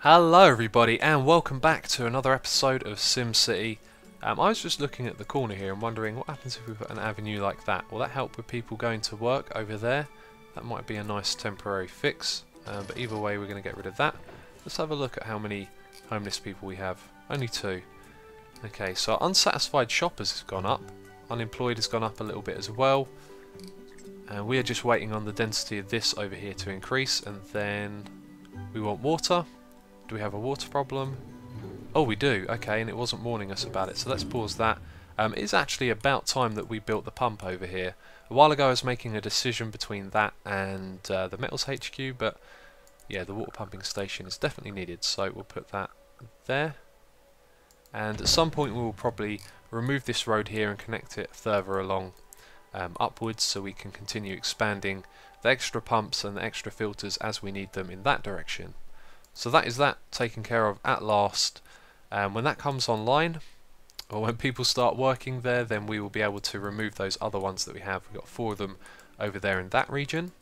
Hello everybody and welcome back to another episode of Simcity. I was just looking at the corner here and wondering what happens if we put an avenue like that. Will that help with people going to work over there? That might be a nice temporary fix, but either way we're going to get rid of that. Let's have a look at how many homeless people we have. Only 2. Okay, so unsatisfied shoppers has gone up. Unemployed has gone up a little bit as well. And we are just waiting on the density of this over here to increase, and then we want water. Do we have a water problem? Oh, we do. Okay, and it wasn't warning us about it, so let's pause that. It's actually about time that we built the pump over here. A while ago I was making a decision between that and the Metals HQ, but yeah, the water pumping station is definitely needed, so we'll put that there. And at some point we will probably remove this road here and connect it further along upwards, so we can continue expanding the extra pumps and the extra filters as we need them in that direction. So that is that taken care of at last. When that comes online, or when people start working there, then we will be able to remove those other ones that we have. We've got 4 of them over there in that region.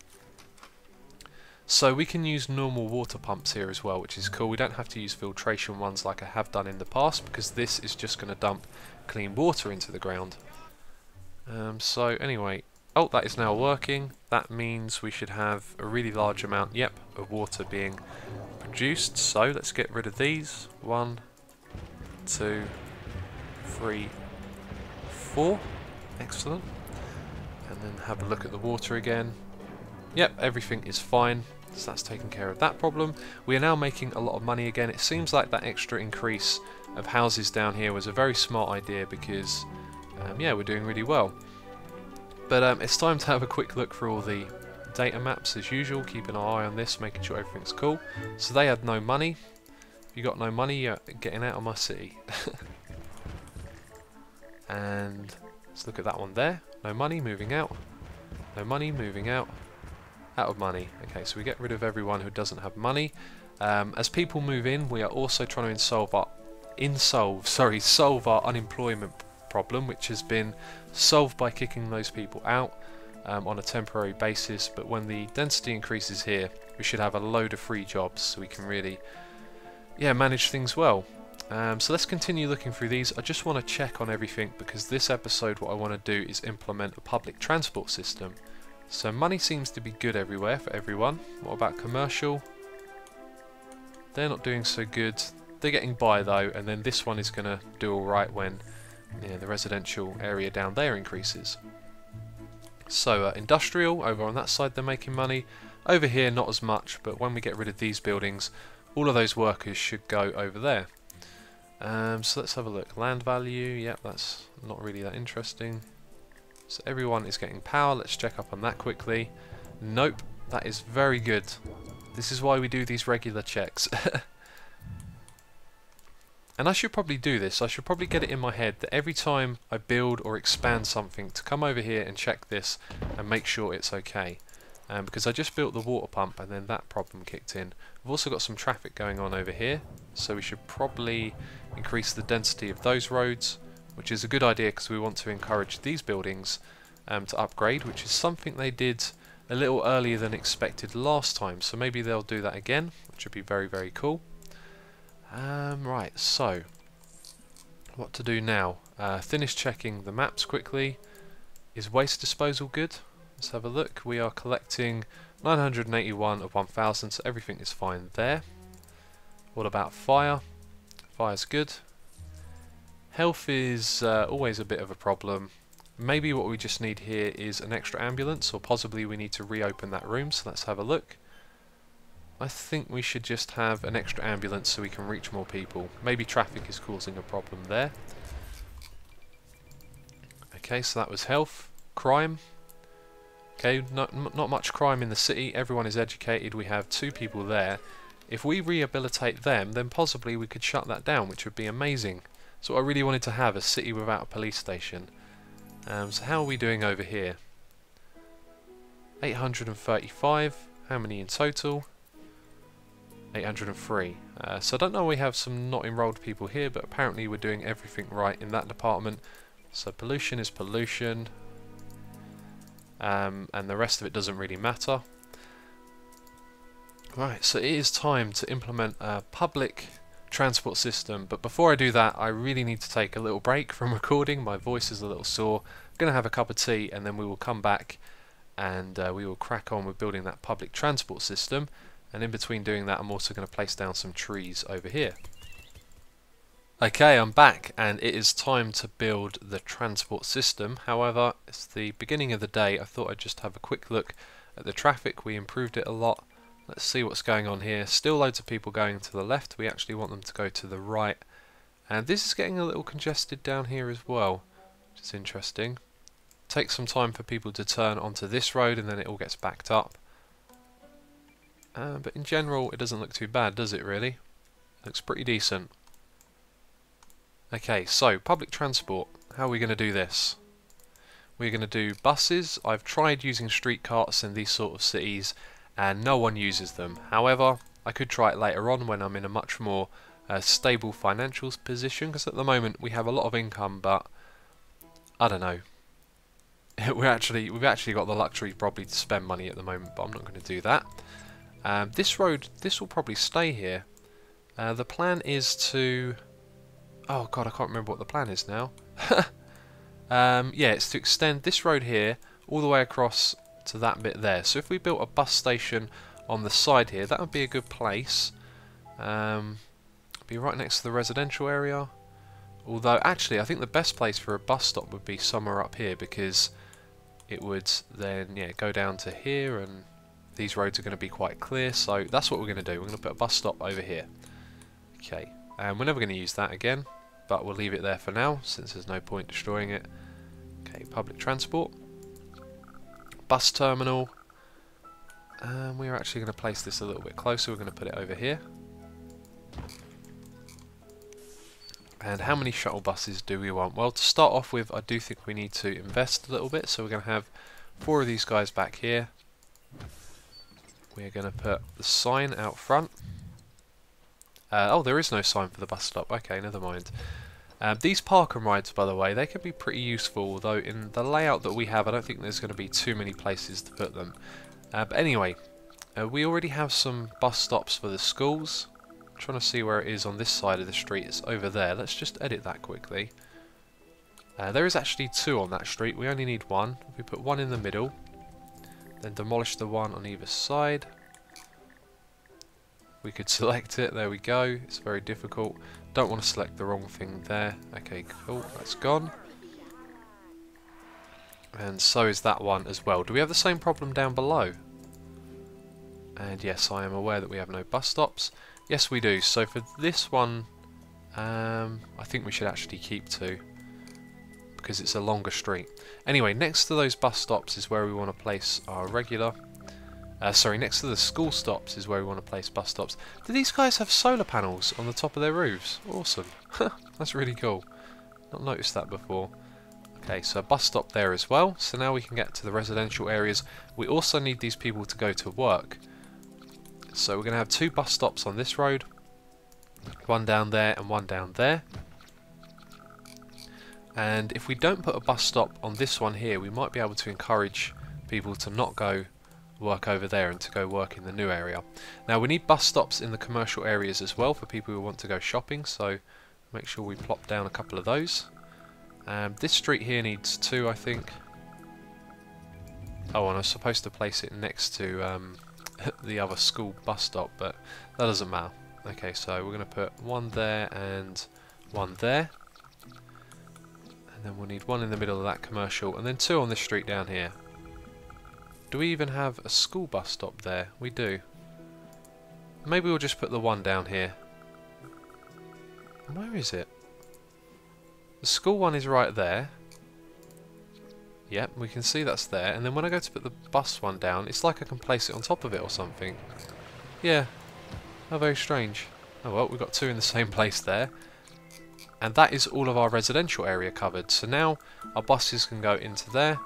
So we can use normal water pumps here as well, which is cool. We don't have to use filtration ones like I have done in the past, because this is just going to dump clean water into the ground. So anyway, oh, that is now working. That means we should have a really large amount, yep, of water being produced. So let's get rid of these. 1, 2, 3, 4. Excellent. And then have a look at the water again. Yep, everything is fine. So that's taken care of that problem. We are now making a lot of money again. It seems like that extra increase of houses down here was a very smart idea, because yeah, we're doing really well. But it's time to have a quick look for all the data maps as usual, keeping an eye on this, making sure everything's cool. So they had no money. If you got no money, you're getting out of my city. And let's look at that one there. No money, moving out. No money, moving out. Out of money. Okay, so we get rid of everyone who doesn't have money. As people move in, we are also trying to solve our unemployment problem, which has been solved by kicking those people out on a temporary basis. But when the density increases here, we should have a load of free jobs, so we can really manage things well. So let's continue looking through these. I just want to check on everything, because this episode what I want to do is implement a public transport system. So money seems to be good everywhere for everyone. What about commercial? They're not doing so good. They're getting by though, and then this one is going to do alright when the residential area down there increases. So industrial, over on that side they're making money. Over here not as much, but when we get rid of these buildings, all of those workers should go over there. So let's have a look. Land value, yep, that's not really that interesting. So everyone is getting power. Let's check up on that quickly. Nope, that is very good. This is why we do these regular checks. And I should probably do this. I should probably get it in my head that every time I build or expand something, to come over here and check this and make sure it's okay. Because I just built the water pump and then that problem kicked in. We've also got some traffic going on over here, so we should probably increase the density of those roads, which is a good idea because we want to encourage these buildings to upgrade, which is something they did a little earlier than expected last time. So maybe they'll do that again, which would be very, very cool. Right, so what to do now? Finish checking the maps quickly. Is waste disposal good? Let's have a look. We are collecting 981 of 1000, so everything is fine there. What about fire? Fire's good. Health is always a bit of a problem. Maybe what we just need here is an extra ambulance, or possibly we need to reopen that room, so let's have a look. I think we should just have an extra ambulance so we can reach more people. Maybe traffic is causing a problem there. Okay, so that was health. Crime. Okay, not much crime in the city. Everyone is educated. We have 2 people there. If we rehabilitate them, then possibly we could shut that down, which would be amazing. So I really wanted to have a city without a police station. So how are we doing over here? 835. How many in total? 803. So I don't know, we have some not enrolled people here, but apparently we're doing everything right in that department. So pollution is pollution, and the rest of it doesn't really matter. Right, so it is time to implement a public transport system, but before I do that I really need to take a little break from recording. My voice is a little sore. I'm going to have a cup of tea and then we will come back and we will crack on with building that public transport system, and in between doing that I'm also going to place down some trees over here. Okay, I'm back and it is time to build the transport system. However, it's the beginning of the day. I thought I'd just have a quick look at the traffic. We improved it a lot. Let's see what's going on here. Still loads of people going to the left. We actually want them to go to the right. And this is getting a little congested down here as well, which is interesting. Takes some time for people to turn onto this road and then it all gets backed up. But in general it doesn't look too bad, does it really? Looks pretty decent. Okay, so public transport. How are we going to do this? We're going to do buses. I've tried using street carts in these sort of cities and no one uses them. However, I could try it later on when I'm in a much more stable financial position, because at the moment we have a lot of income, but I don't know. we've actually got the luxury probably to spend money at the moment, but I'm not going to do that. This road, this will probably stay here. The plan is to... Oh god, I can't remember what the plan is now. Yeah, it's to extend this road here all the way across to that bit there. So if we built a bus station on the side here, that would be a good place. Be right next to the residential area. Although actually I think the best place for a bus stop would be somewhere up here, because it would then go down to here and these roads are going to be quite clear. So that's what we're going to do. We're going to put a bus stop over here. Okay, and we're never going to use that again, but we'll leave it there for now since there's no point destroying it. Okay, public transport. Bus terminal. We're actually going to place this a little bit closer. We're going to put it over here. And how many shuttle buses do we want? Well, to start off with, I do think we need to invest a little bit. So we're going to have 4 of these guys back here. We're going to put the sign out front. Oh, there is no sign for the bus stop. Okay, never mind. These park and rides, by the way, they can be pretty useful, although in the layout that we have I don't think there's going to be too many places to put them. But anyway, we already have some bus stops for the schools. I'm trying to see where it is on this side of the street. It's over there. Let's just edit that quickly. There is actually 2 on that street. We only need 1. If we put 1 in the middle, then demolish the 1 on either side. We could select it, there we go. It's very difficult. Don't want to select the wrong thing there. Okay, cool, that's gone. And so is that one as well. Do we have the same problem down below? And yes, I am aware that we have no bus stops. Yes, we do. So for this one, I think we should actually keep 2, because it's a longer street. Anyway, next to those bus stops is where we want to place our regular... sorry, next to the school stops is where we want to place bus stops. Do these guys have solar panels on the top of their roofs? Awesome. That's really cool. Not noticed that before. Okay, so a bus stop there as well. So now we can get to the residential areas. We also need these people to go to work. So we're going to have 2 bus stops on this road. 1 down there and 1 down there. And if we don't put a bus stop on this one here, we might be able to encourage people to not go work over there and to go work in the new area. Now we need bus stops in the commercial areas as well for people who want to go shopping, so make sure we plop down a couple of those. This street here needs 2, I think. Oh, and I was supposed to place it next to the other school bus stop, but that doesn't matter. Okay, so we're going to put 1 there and 1 there. And then we'll need 1 in the middle of that commercial, and then 2 on this street down here. Do we even have a school bus stop there? We do. Maybe we'll just put the 1 down here. Where is it? The school one is right there. Yep, we can see that's there. And then when I go to put the bus one down, it's like I can place it on top of it or something. Yeah. How very strange. Oh well, we've got 2 in the same place there. And that is all of our residential area covered. So now our buses can go into there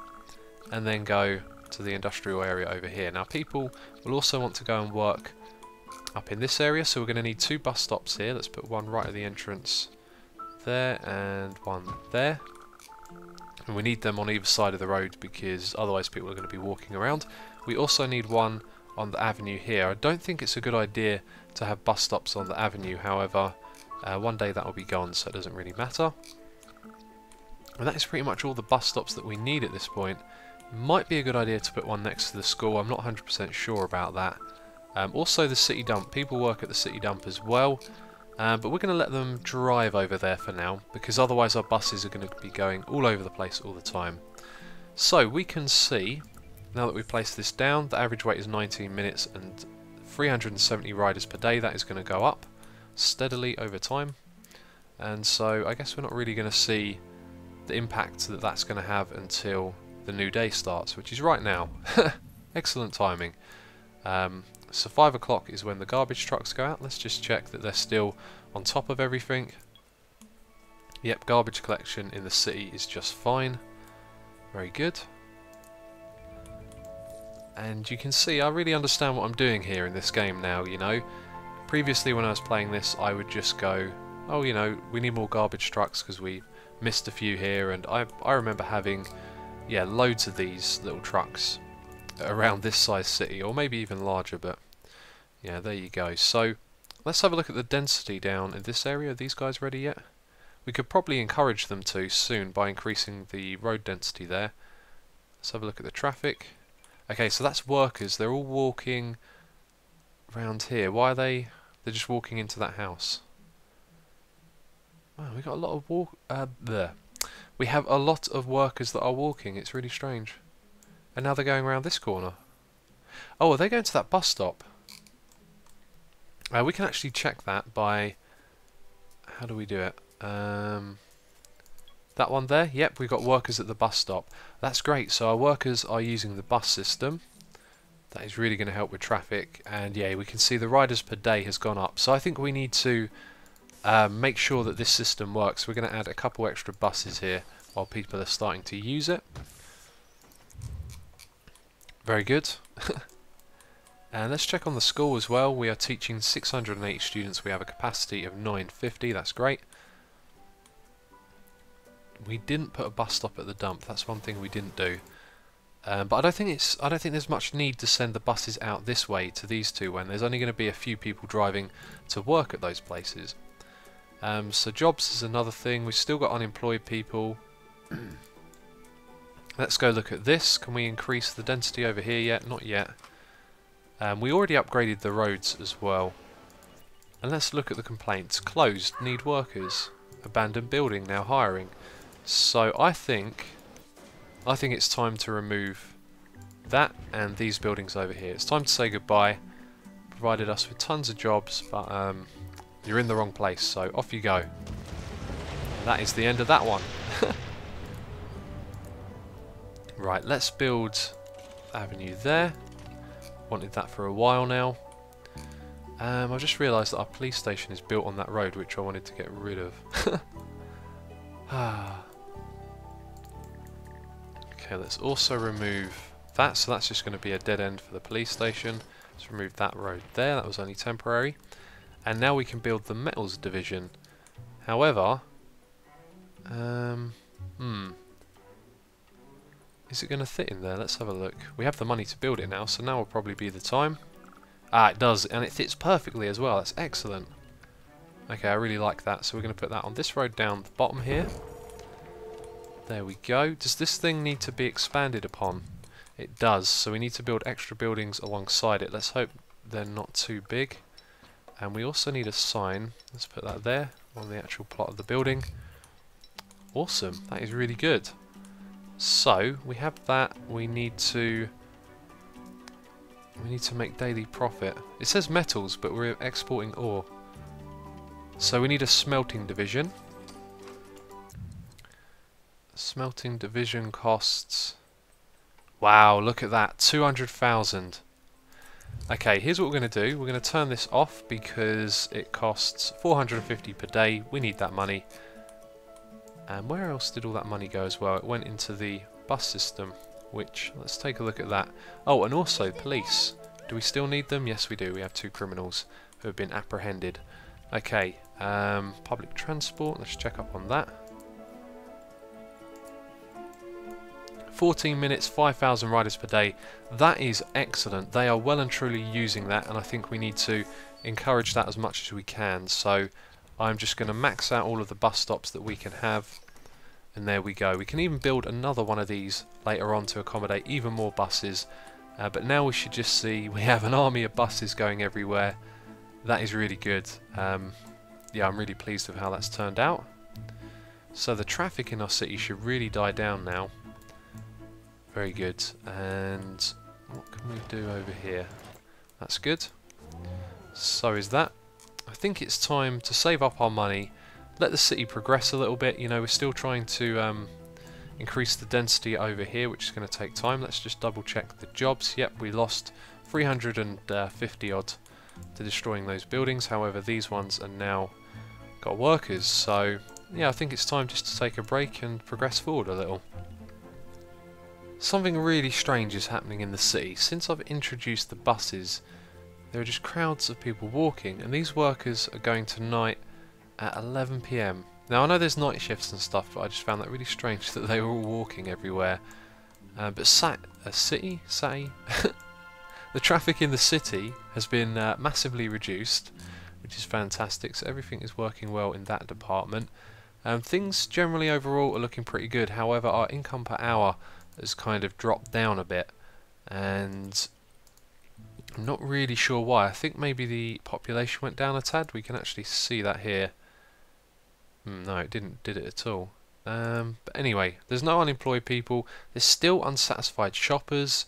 and then go to the industrial area over here. Now people will also want to go and work up in this area, so we're going to need 2 bus stops here. Let's put 1 right at the entrance there and 1 there. And we need them on either side of the road because otherwise people are going to be walking around. We also need 1 on the avenue here. I don't think it's a good idea to have bus stops on the avenue, however, one day that will be gone, so it doesn't really matter. And that is pretty much all the bus stops that we need at this point. Might be a good idea to put one next to the school, I'm not 100% sure about that. Also the city dump, people work at the city dump as well, but we're going to let them drive over there for now, because otherwise our buses are going to be going all over the place all the time. So we can see, now that we've placed this down, the average wait is 19 minutes and 370 riders per day. That is going to go up steadily over time, and so I guess we're not really going to see the impact that that's going to have until the new day starts, which is right now. Excellent timing. So 5 o'clock is when the garbage trucks go out. Let's just check that they're still on top of everything. Yep, garbage collection in the city is just fine. Very good. And you can see I really understand what I'm doing here in this game now, you know. Previously when I was playing this I would just go, oh, you know, we need more garbage trucks because we missed a few here, and I remember having, yeah, loads of these little trucks around this size city, or maybe even larger, but yeah, there you go. So let's have a look at the density down in this area. Are these guys ready yet? We could probably encourage them to soon by increasing the road density there. Let's have a look at the traffic. Okay, so that's workers. They're all walking around here. Why are they? They're just walking into that house. Wow, we got a lot of there. We have a lot of workers that are walking. It's really strange. And now they're going around this corner. Oh, are they going to that bus stop? We can actually check that by... How do we do it? That one there? Yep, we've got workers at the bus stop. That's great. So our workers are using the bus system. That is really going to help with traffic. And yeah, we can see the riders per day has gone up. So I think we need to make sure that this system works. We're going to add a couple extra buses here while people are starting to use it. Very good. And let's check on the school as well. We are teaching 680 students. We have a capacity of 950. That's great. We didn't put a bus stop at the dump. That's one thing we didn't do. But I don't think there's much need to send the buses out this way to these two when there's only going to be a few people driving to work at those places. So jobs is another thing. We've still got unemployed people. Let's go look at this. Can we increase the density over here yet? Not yet. We already upgraded the roads as well. And let's look at the complaints. Closed, need workers. Abandoned building, now hiring. So I think it's time to remove that and these buildings over here. It's time to say goodbye. Provided us with tons of jobs, but you're in the wrong place, so off you go. And that is the end of that one. Right, let's build avenue there. Wanted that for a while now. I've just realised that our police station is built on that road, which I wanted to get rid of. Okay, let's also remove that, so that's just going to be a dead end for the police station. Let's remove that road there, that was only temporary. And now we can build the metals division. However, is it going to fit in there? Let's have a look. We have the money to build it now, so now will probably be the time. Ah, it does, and it fits perfectly as well. That's excellent. Okay, I really like that. So we're going to put that on this road down the bottom here. There we go. Does this thing need to be expanded upon? It does, so we need to build extra buildings alongside it. Let's hope they're not too big. And we also need a sign. Let's put that there on the actual plot of the building. Awesome, that is really good. So we have that. We need to make daily profit. It says metals, but we're exporting ore. So we need a smelting division. Smelting division costs... Wow, look at that, 200,000. Okay, here's what we're going to do. We're going to turn this off because it costs 450 per day. We need that money. And where else did all that money go as well? It went into the bus system, which, let's take a look at that. Oh, and also police. Do we still need them? Yes, we do. We have 2 criminals who have been apprehended. Okay, public transport. Let's check up on that. 14 minutes, 5,000 riders per day. That is excellent. They are well and truly using that, and I think we need to encourage that as much as we can. So I'm just going to max out all of the bus stops that we can have, and there we go. We can even build another one of these later on to accommodate even more buses, but now we should just see we have an army of buses going everywhere. That is really good. Yeah, I'm really pleased with how that's turned out. So the traffic in our city should really die down now. Very good. And what can we do over here? That's good. So is that. I think it's time to save up our money, let the city progress a little bit. You know, we're still trying to increase the density over here, which is going to take time. Let's just double check the jobs. Yep, we lost 350 odd to destroying those buildings. However, these ones are now got workers, so yeah, I think it's time just to take a break and progress forward a little. Something really strange is happening in the city. Since I've introduced the buses, there are just crowds of people walking, and these workers are going to night at 11 PM. Now I know there's night shifts and stuff, but I just found that really strange that they were all walking everywhere. But the traffic in the city has been massively reduced, which is fantastic, so everything is working well in that department. Things generally overall are looking pretty good. However, our income per hour has kind of dropped down a bit, and I'm not really sure why. I think maybe the population went down a tad. We can actually see that here. No, it did it at all. But anyway, there's no unemployed people. There's still unsatisfied shoppers.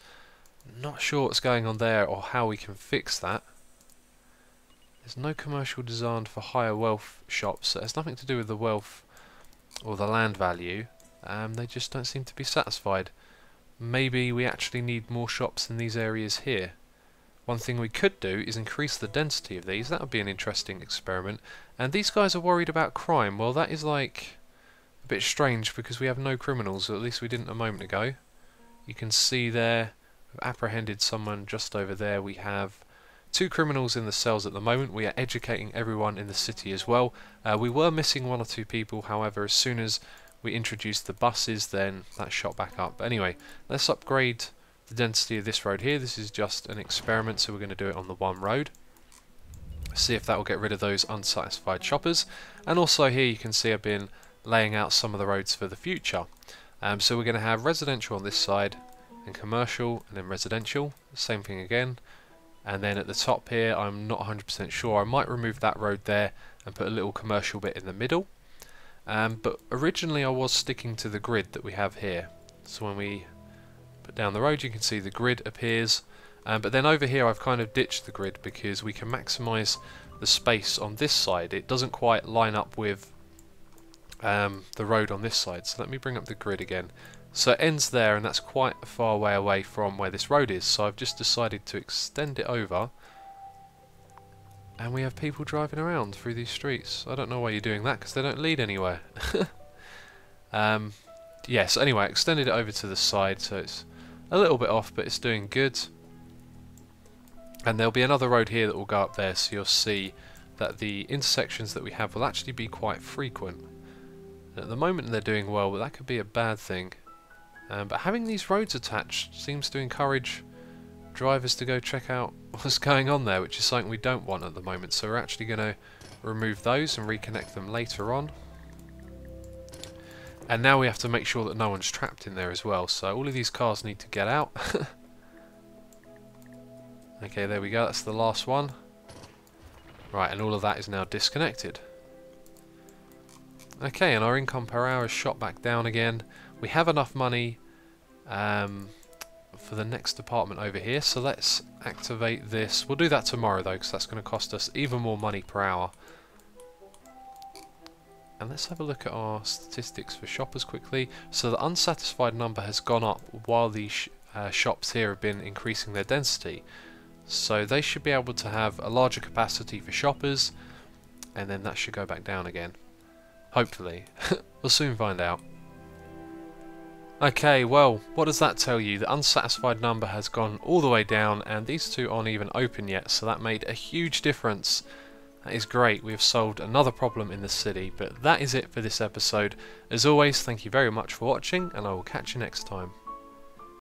Not sure what's going on there or how we can fix that. There's no commercial demand for higher wealth shops, so it has nothing to do with the wealth or the land value. They just don't seem to be satisfied. Maybe we actually need more shops in these areas here. One thing we could do is increase the density of these. That would be an interesting experiment. And these guys are worried about crime. Well, that is like a bit strange because we have no criminals, or at least we didn't a moment ago. You can see there, we've apprehended someone just over there. We have 2 criminals in the cells at the moment. We are educating everyone in the city as well. We were missing 1 or 2 people, however, as soon as we introduced the buses, then that shot back up. But anyway, let's upgrade the density of this road here. This is just an experiment, so we're going to do it on the one road. See if that will get rid of those unsatisfied shoppers. And also here you can see I've been laying out some of the roads for the future. So we're going to have residential on this side, and commercial, and then residential. Same thing again. And then at the top here, I'm not 100% sure. I might remove that road there and put a little commercial bit in the middle. But originally I was sticking to the grid that we have here. So when we put down the road, you can see the grid appears. But then over here I've kind of ditched the grid because we can maximise the space on this side. It doesn't quite line up with the road on this side. So let me bring up the grid again. So it ends there, and that's quite a far way away from where this road is. So I've just decided to extend it over, and we have people driving around through these streets. I don't know why you're doing that, because they don't lead anywhere. Yes, anyway, I extended it over to the side, so it's a little bit off, but it's doing good. And there'll be another road here that will go up there, so you'll see that the intersections that we have will actually be quite frequent. At the moment they're doing well, but that could be a bad thing. But having these roads attached seems to encourage drivers to go check out what's going on there, which is something we don't want at the moment. So we're actually going to remove those and reconnect them later on. And now we have to make sure that no one's trapped in there as well. So all of these cars need to get out. Okay, there we go. That's the last one. Right, and all of that is now disconnected. Okay, and our income per hour is shot back down again. We have enough money for the next department over here, so let's activate this. We'll do that tomorrow though, because that's going to cost us even more money per hour. And let's have a look at our statistics for shoppers quickly. So the unsatisfied number has gone up while these shops here have been increasing their density. So they should be able to have a larger capacity for shoppers, and then that should go back down again. Hopefully. We'll soon find out. Okay, well, what does that tell you? The unsatisfied number has gone all the way down, and these two aren't even open yet, so that made a huge difference. That is great. We have solved another problem in the city, but that is it for this episode. As always, thank you very much for watching, and I will catch you next time.